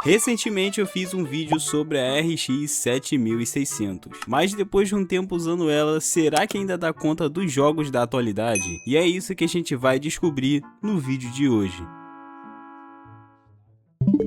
Recentemente eu fiz um vídeo sobre a RX 7600, mas depois de um tempo usando ela, será que ainda dá conta dos jogos da atualidade? E é isso que a gente vai descobrir no vídeo de hoje.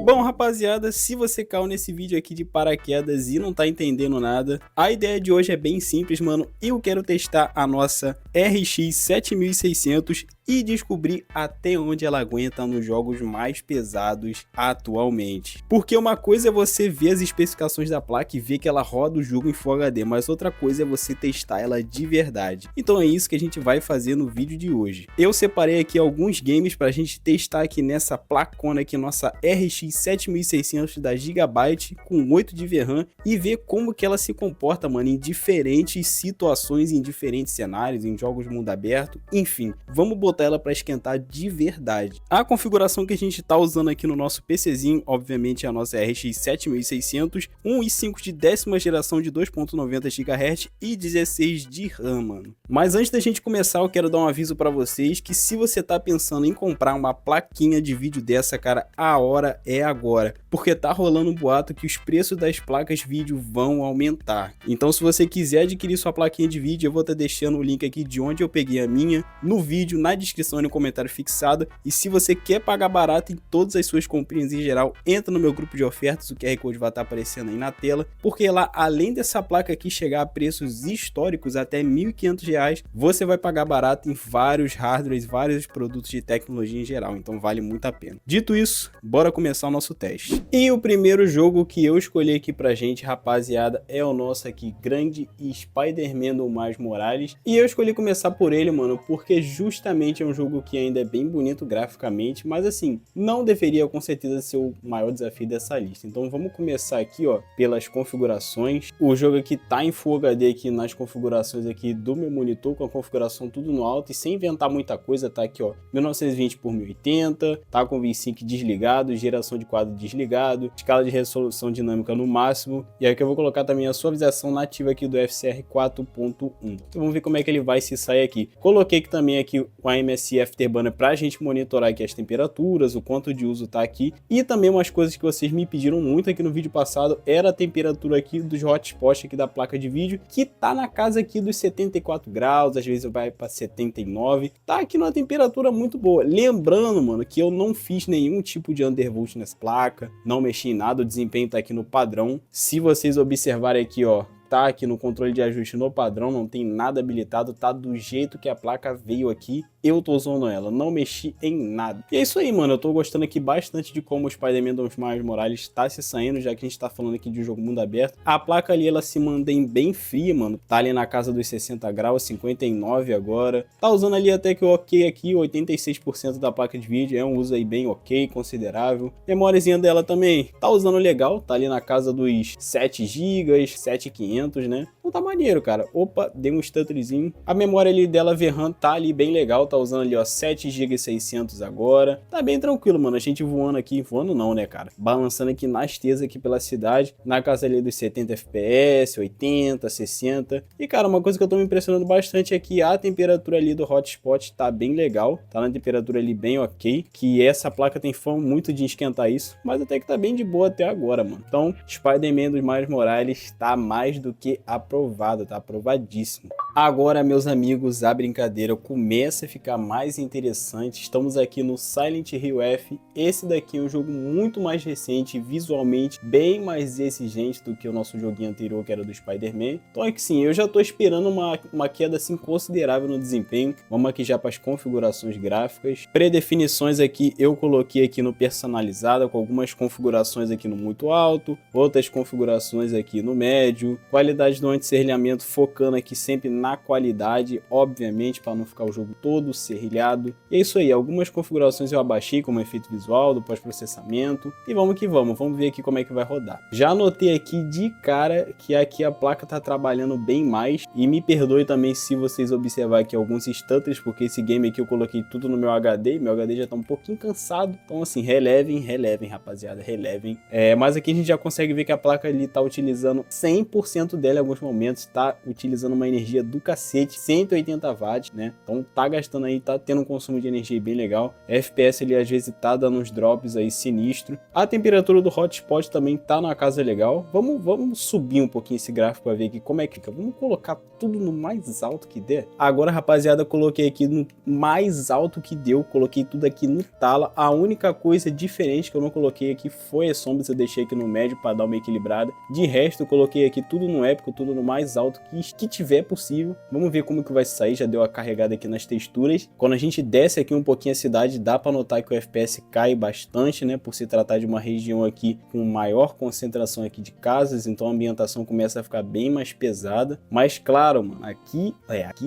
Bom, rapaziada, se você caiu nesse vídeo aqui de paraquedas e não tá entendendo nada, a ideia de hoje é bem simples, mano. Eu quero testar a nossa RX 7600 e descobrir até onde ela aguenta nos jogos mais pesados atualmente. Porque uma coisa é você ver as especificações da placa e ver que ela roda o jogo em Full HD, mas outra coisa é você testar ela de verdade. Então é isso que a gente vai fazer no vídeo de hoje. Eu separei aqui alguns games pra gente testar aqui nessa placona aqui, nossa RX 7600 da Gigabyte com 8 de VRAM e ver como que ela se comporta, mano, em diferentes situações, em diferentes cenários, em jogos mundo aberto, enfim, vamos botar ela para esquentar de verdade. A configuração que a gente tá usando aqui no nosso PCzinho, obviamente é a nossa RX 7600, 1.5 de 10ª geração de 2.90 GHz e 16 de RAM, mano. Mas antes da gente começar, eu quero dar um aviso para vocês que se você tá pensando em comprar uma plaquinha de vídeo dessa, cara, a hora é agora, porque tá rolando um boato que os preços das placas vídeo vão aumentar. Então se você quiser adquirir sua plaquinha de vídeo, eu vou estar deixando o link aqui de onde eu peguei a minha, no vídeo, na descrição e no comentário fixado. E se você quer pagar barato em todas as suas comprinhas em geral, entra no meu grupo de ofertas, o QR Code vai estar aparecendo aí na tela, porque lá, além dessa placa aqui chegar a preços históricos até R$ 1.500, você vai pagar barato em vários hardwares, vários produtos de tecnologia em geral, então vale muito a pena. Dito isso, bora começar o nosso teste. E o primeiro jogo que eu escolhi aqui pra gente, rapaziada, é o nosso aqui, grande Spider-Man do Miles Morales. E eu escolhi começar por ele, mano, porque justamente é um jogo que ainda é bem bonito graficamente, mas assim, não deveria com certeza ser o maior desafio dessa lista. Então vamos começar aqui, ó, pelas configurações. O jogo aqui tá em Full HD aqui nas configurações aqui do meu monitor, com a configuração tudo no alto e sem inventar muita coisa, tá aqui, ó, 1920 por 1080, tá com o V-Sync desligado, geração de quadro desligado, escala de resolução dinâmica no máximo, e aqui eu vou colocar também a suavização nativa aqui do FSR 4.1. Então vamos ver como é que ele vai se sair aqui. Coloquei aqui também aqui o AMSI Afterburner pra gente monitorar aqui as temperaturas, o quanto de uso tá aqui, e também umas coisas que vocês me pediram muito aqui no vídeo passado, era a temperatura aqui dos hotspots aqui da placa de vídeo, que tá na casa aqui dos 74 graus, às vezes vai para 79, tá aqui numa temperatura muito boa. Lembrando, mano, que eu não fiz nenhum tipo de undervolt nessa placa, não mexi em nada, o desempenho tá aqui no padrão. Se vocês observarem aqui, ó, tá aqui no controle de ajuste no padrão, não tem nada habilitado, tá do jeito que a placa veio aqui. Eu tô usando ela, não mexi em nada. E é isso aí, mano, eu tô gostando aqui bastante de como o Spider-Man do Miles Morales tá se saindo, já que a gente tá falando aqui de um jogo mundo aberto. A placa ali, ela se mantém bem fria, mano, tá ali na casa dos 60 graus, 59 agora. Tá usando ali até que o ok aqui, 86% da placa de vídeo, é um uso aí bem ok, considerável. Memóriazinha dela também tá usando legal, tá ali na casa dos 7 GB, 7500, né? Então tá maneiro, cara. Opa, dei um stutterzinho. A memória ali dela VRAM tá ali bem legal, tá usando ali, ó, 7 GB 600 agora. Tá bem tranquilo, mano. A gente voando aqui, voando não, né, cara? Balançando aqui na esteira aqui pela cidade, na casa ali dos 70 FPS, 80, 60. E, cara, uma coisa que eu tô me impressionando bastante é que a temperatura ali do hotspot tá bem legal. Tá na temperatura ali bem ok, que essa placa tem fama muito de esquentar isso, mas até que tá bem de boa até agora, mano. Então, Spider-Man dos Miles Morales tá mais do que aprovado, tá aprovadíssimo. Agora, meus amigos, a brincadeira começa a ficar mais interessante. Estamos aqui no Silent Hill F. Esse daqui é um jogo muito mais recente, visualmente bem mais exigente do que o nosso joguinho anterior, que era do Spider-Man. Então é que sim, eu já tô esperando uma queda assim considerável no desempenho. Vamos aqui já para as configurações gráficas. Predefinições aqui eu coloquei aqui no personalizado, com algumas configurações aqui no muito alto, outras configurações aqui no médio. Qualidade do anti-serrilhamento focando aqui sempre na qualidade, obviamente, para não ficar o jogo todo serrilhado. E é isso aí, algumas configurações eu abaixei como efeito visual do pós-processamento. E vamos que vamos ver aqui como é que vai rodar. Já anotei aqui de cara que aqui a placa tá trabalhando bem mais. E me perdoe também se vocês observarem aqui alguns stutters, porque esse game aqui eu coloquei tudo no meu HD. Meu HD já tá um pouquinho cansado. Então assim, relevem, rapaziada, relevem. Mas aqui a gente já consegue ver que a placa ali tá utilizando 100% dela em alguns momentos. momento está utilizando uma energia do cacete, 180 watts, né? Então tá gastando aí, tá tendo um consumo de energia bem legal. FPS ele às vezes tá dando uns drops aí sinistro. A temperatura do hotspot também tá na casa legal. Vamos subir um pouquinho esse gráfico para ver aqui como é que fica. Vamos colocar tudo no mais alto que der. Agora, rapaziada, eu coloquei aqui no mais alto que deu, coloquei tudo aqui no tala. A única coisa diferente que eu não coloquei aqui foi as sombras, eu deixei aqui no médio para dar uma equilibrada. De resto, eu coloquei aqui tudo no épico, tudo no mais alto que tiver possível. Vamos ver como que vai sair, já deu a carregada aqui nas texturas. Quando a gente desce aqui um pouquinho a cidade, dá para notar que o FPS cai bastante, né, por se tratar de uma região aqui com maior concentração aqui de casas, então a ambientação começa a ficar bem mais pesada. Mas claro, mano, aqui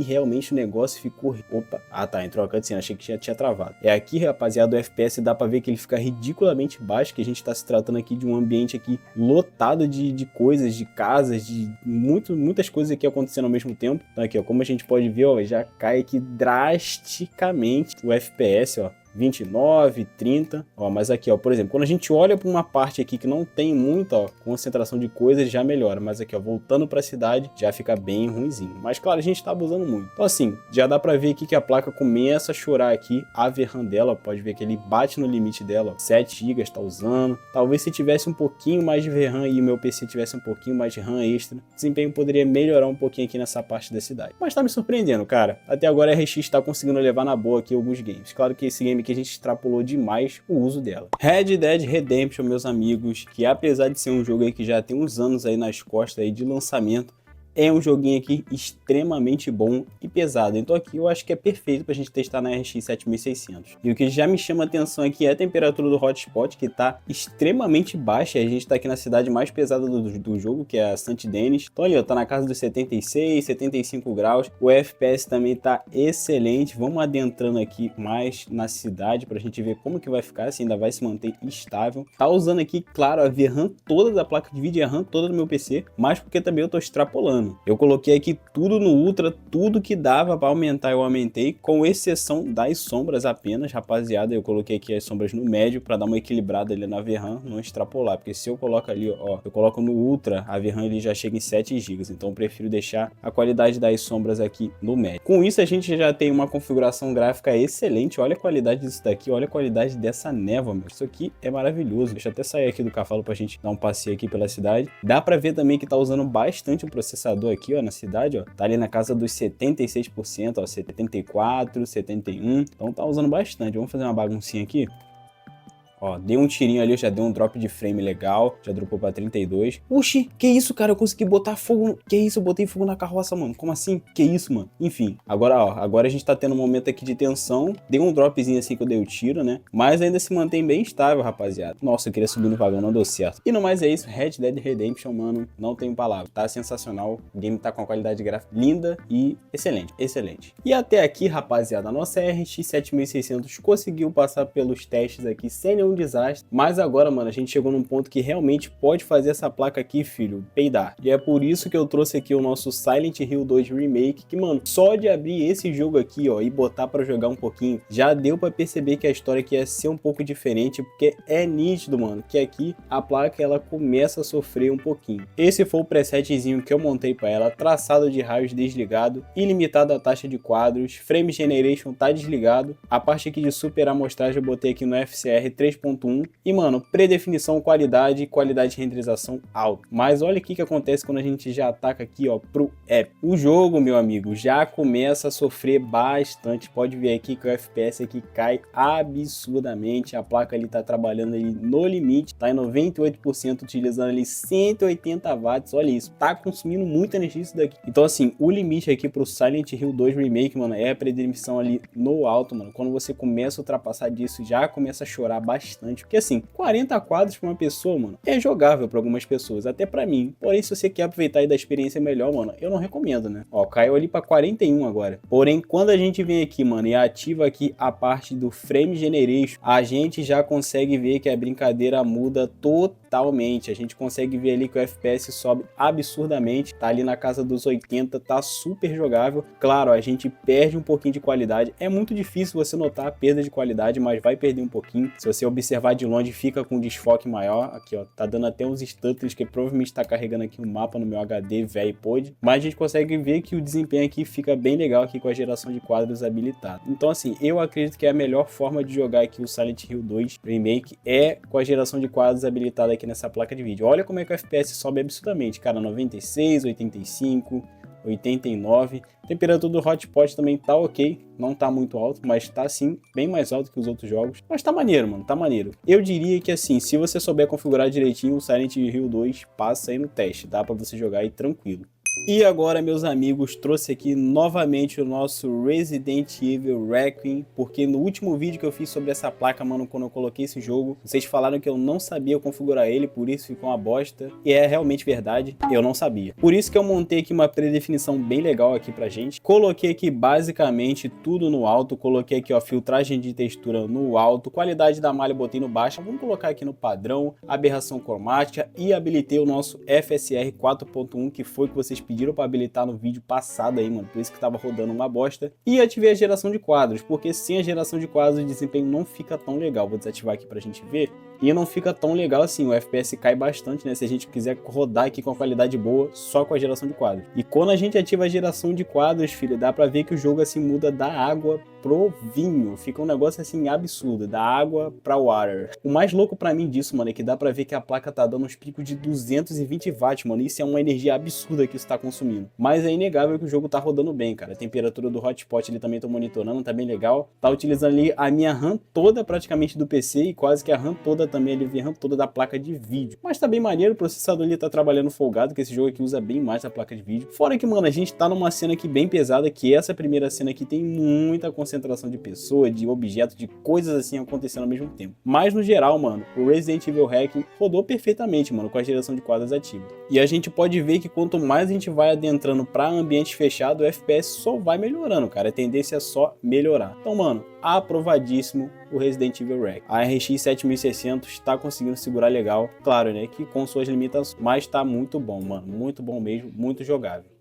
realmente o negócio ficou... Opa, tá, entrou a cutscene, achei que já tinha travado. Aqui, rapaziada, o FPS dá pra ver que ele fica ridiculamente baixo, que a gente tá se tratando aqui de um ambiente aqui lotado de coisas, de casas, de muitas coisas aqui acontecendo ao mesmo tempo. Então aqui, ó, como a gente pode ver, ó, já cai aqui drasticamente o FPS, ó. 29, 30, ó, mas aqui, ó, por exemplo, quando a gente olha para uma parte aqui que não tem muita, ó, concentração de coisas, já melhora, mas aqui, ó, voltando para a cidade, já fica bem ruinzinho. Mas claro, a gente tá abusando muito. Então assim, já dá para ver aqui que a placa começa a chorar aqui, a VRAM dela, pode ver que ele bate no limite dela, ó, 7 GB tá usando. Talvez se tivesse um pouquinho mais de VRAM e o meu PC tivesse um pouquinho mais de RAM extra, o desempenho poderia melhorar um pouquinho aqui nessa parte da cidade. Mas tá me surpreendendo, cara. Até agora a RX tá conseguindo levar na boa aqui alguns games. Claro que esse game que a gente extrapolou demais o uso dela. Red Dead Redemption, meus amigos, que apesar de ser um jogo aí que já tem uns anos aí nas costas aí de lançamento, é um joguinho aqui extremamente bom e pesado. Então aqui eu acho que é perfeito para a gente testar na RX 7600. E o que já me chama a atenção aqui é a temperatura do hotspot, que está extremamente baixa. A gente está aqui na cidade mais pesada do jogo, que é a St. Denis. Então ali, ó, tá na casa dos 76, 75 graus. O FPS também está excelente. Vamos adentrando aqui mais na cidade para a gente ver como que vai ficar, se ainda vai se manter estável. Tá usando aqui, claro, a VRAM toda da placa de vídeo e a RAM toda do meu PC, mas porque também eu tô extrapolando. Eu coloquei aqui tudo no Ultra, tudo que dava para aumentar eu aumentei, com exceção das sombras apenas, rapaziada. Eu coloquei aqui as sombras no médio para dar uma equilibrada ali na VRAM, não extrapolar, porque se eu coloco ali, ó, eu coloco no Ultra, a VRAM ele já chega em 7 GB, então eu prefiro deixar a qualidade das sombras aqui no médio. Com isso a gente já tem uma configuração gráfica excelente. Olha a qualidade disso daqui, olha a qualidade dessa névoa, meu. Isso aqui é maravilhoso. Deixa eu até sair aqui do cavalo pra gente dar um passeio aqui pela cidade. Dá para ver também que tá usando bastante o processador aqui, ó, na cidade, ó, tá ali na casa dos 76%, ó, 74, 71, então tá usando bastante. Vamos fazer uma baguncinha aqui. Ó, dei um tirinho ali, já deu um drop de frame legal, já dropou pra 32. Oxi, que isso, cara, eu consegui botar fogo, que isso, eu botei fogo na carroça, mano, como assim? Que isso, mano? Enfim, agora, ó, agora a gente tá tendo um momento aqui de tensão, deu um dropzinho assim que eu dei o tiro, né, mas ainda se mantém bem estável, rapaziada. Nossa, eu queria subir no vagão, não deu certo. E no mais é isso, Red Dead Redemption, mano, não tenho palavras, tá sensacional, o game tá com a qualidade gráfica linda e excelente, excelente. E até aqui, rapaziada, a nossa RX 7600 conseguiu passar pelos testes aqui sem nenhum desastre, mas agora, mano, a gente chegou num ponto que realmente pode fazer essa placa aqui, filho, peidar. E é por isso que eu trouxe aqui o nosso Silent Hill 2 Remake, que, mano, só de abrir esse jogo aqui, ó, e botar pra jogar um pouquinho, já deu pra perceber que a história aqui ia ser um pouco diferente, porque é nítido, mano, que aqui a placa, ela começa a sofrer um pouquinho. Esse foi o presetzinho que eu montei pra ela, traçado de raios desligado, ilimitado a taxa de quadros, Frame Generation tá desligado, a parte aqui de super amostragem eu botei aqui no FCR 3.1 e, mano, predefinição, qualidade e qualidade de renderização alta. Mas olha o que acontece quando a gente já ataca aqui, ó, pro app. O jogo, meu amigo, já começa a sofrer bastante. Pode ver aqui que o FPS aqui cai absurdamente. A placa ali tá trabalhando ali no limite, tá em 98%, utilizando ali 180 watts. Olha isso, tá consumindo muita energia isso daqui. Então, assim, o limite aqui pro Silent Hill 2 Remake, mano, é a predefinição ali no alto, mano. Quando você começa a ultrapassar disso, já começa a chorar bastante. Porque, assim, 40 quadros pra uma pessoa, mano, é jogável pra algumas pessoas, até pra mim. Porém, se você quer aproveitar e dar experiência melhor, mano, eu não recomendo, né? Ó, caiu ali pra 41 agora. Porém, quando a gente vem aqui, mano, e ativa aqui a parte do Frame Generation, a gente já consegue ver que a brincadeira muda totalmente brutalmente. A gente consegue ver ali que o FPS sobe absurdamente, tá ali na casa dos 80, tá super jogável. Claro, a gente perde um pouquinho de qualidade, é muito difícil você notar a perda de qualidade, mas vai perder um pouquinho. Se você observar de longe, fica com um desfoque maior. Aqui, ó, tá dando até uns stutters, que provavelmente tá carregando aqui um mapa no meu HD velho pod. Mas a gente consegue ver que o desempenho aqui fica bem legal aqui com a geração de quadros habilitada. Então assim, eu acredito que a melhor forma de jogar aqui o Silent Hill 2 Remake é com a geração de quadros habilitada aqui nessa placa de vídeo. Olha como é que o FPS sobe absurdamente, cara, 96, 85, 89. A temperatura do hotspot também tá ok, não tá muito alto, mas tá sim bem mais alto que os outros jogos. Mas tá maneiro, mano, tá maneiro. Eu diria que assim, se você souber configurar direitinho, o Silent Hill 2 passa aí no teste, dá pra você jogar aí tranquilo. E agora, meus amigos, trouxe aqui novamente o nosso Resident Evil Requiem, porque no último vídeo que eu fiz sobre essa placa, mano, quando eu coloquei esse jogo, vocês falaram que eu não sabia configurar ele, por isso ficou uma bosta, e é realmente verdade, eu não sabia. Por isso que eu montei aqui uma predefinição bem legal aqui pra gente, coloquei aqui basicamente tudo no alto, coloquei aqui, ó, filtragem de textura no alto, qualidade da malha eu botei no baixo, vamos colocar aqui no padrão, aberração cromática, e habilitei o nosso FSR 4.1, que foi que vocês pediram para habilitar no vídeo passado aí, mano, por isso que tava rodando uma bosta. E ativei a geração de quadros, porque sem a geração de quadros o desempenho não fica tão legal. Vou desativar aqui pra gente ver. E não fica tão legal assim, o FPS cai bastante, né, se a gente quiser rodar aqui com a qualidade boa, só com a geração de quadros. E quando a gente ativa a geração de quadros, filho, dá pra ver que o jogo assim muda da água pro vinho, fica um negócio assim absurdo, da água pra water. O mais louco pra mim disso, mano, é que dá pra ver que a placa tá dando uns picos de 220 watts, mano, isso é uma energia absurda que isso tá consumindo. Mas é inegável que o jogo tá rodando bem, cara, a temperatura do hotspot ele também tô monitorando, tá bem legal, tá utilizando ali a minha RAM toda praticamente do PC e quase que a RAM toda também, a RAM toda da placa de vídeo. Mas tá bem maneiro, o processador ali tá trabalhando folgado, que esse jogo aqui usa bem mais a placa de vídeo. Fora que, mano, a gente tá numa cena aqui bem pesada, que essa primeira cena aqui tem muita concentração de pessoa, de objetos, de coisas assim acontecendo ao mesmo tempo. Mas no geral, mano, o Resident Evil Requiem rodou perfeitamente, mano, com a geração de quadros ativa. E a gente pode ver que quanto mais a gente vai adentrando pra ambiente fechado, o FPS só vai melhorando, cara. A tendência é só melhorar. Então, mano, aprovadíssimo o Resident Evil Requiem. A RX 7600 está conseguindo segurar legal, claro, né, que com suas limitações, mas tá muito bom, mano, muito bom mesmo, muito jogável.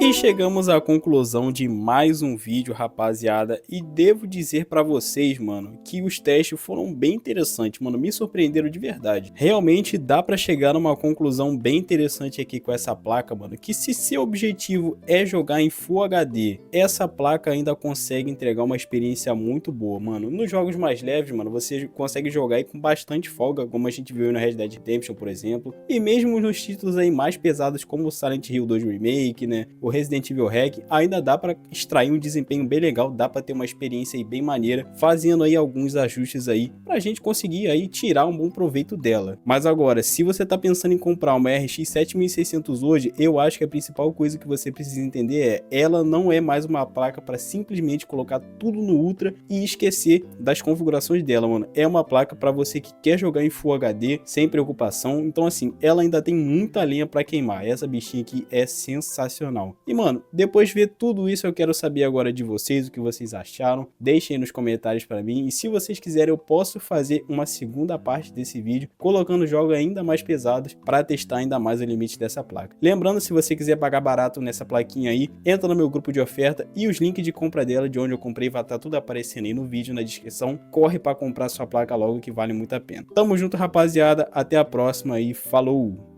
E chegamos à conclusão de mais um vídeo, rapaziada, e devo dizer pra vocês, mano, que os testes foram bem interessantes, mano, me surpreenderam de verdade. Realmente dá pra chegar numa conclusão bem interessante aqui com essa placa, mano, que se seu objetivo é jogar em Full HD, essa placa ainda consegue entregar uma experiência muito boa, mano. Nos jogos mais leves, mano, você consegue jogar aí com bastante folga, como a gente viu no Red Dead Redemption, por exemplo, e mesmo nos títulos aí mais pesados como o Silent Hill 2 Remake, né, o Resident Evil Requiem, ainda dá para extrair um desempenho bem legal, dá para ter uma experiência aí bem maneira, fazendo aí alguns ajustes aí pra gente conseguir aí tirar um bom proveito dela. Mas agora, se você tá pensando em comprar uma RX 7600 hoje, eu acho que a principal coisa que você precisa entender é, ela não é mais uma placa para simplesmente colocar tudo no Ultra e esquecer das configurações dela, mano. É uma placa para você que quer jogar em Full HD sem preocupação. Então assim, ela ainda tem muita lenha para queimar. Essa bichinha aqui é sensacional. E mano, depois de ver tudo isso, eu quero saber agora de vocês, o que vocês acharam. Deixem aí nos comentários para mim, e se vocês quiserem eu posso fazer uma segunda parte desse vídeo, colocando jogos ainda mais pesados para testar ainda mais o limite dessa placa. Lembrando, se você quiser pagar barato nessa plaquinha aí, entra no meu grupo de oferta e os links de compra dela, de onde eu comprei, vai estar tudo aparecendo aí no vídeo, na descrição. Corre para comprar sua placa logo, que vale muito a pena. Tamo junto, rapaziada, até a próxima e falou!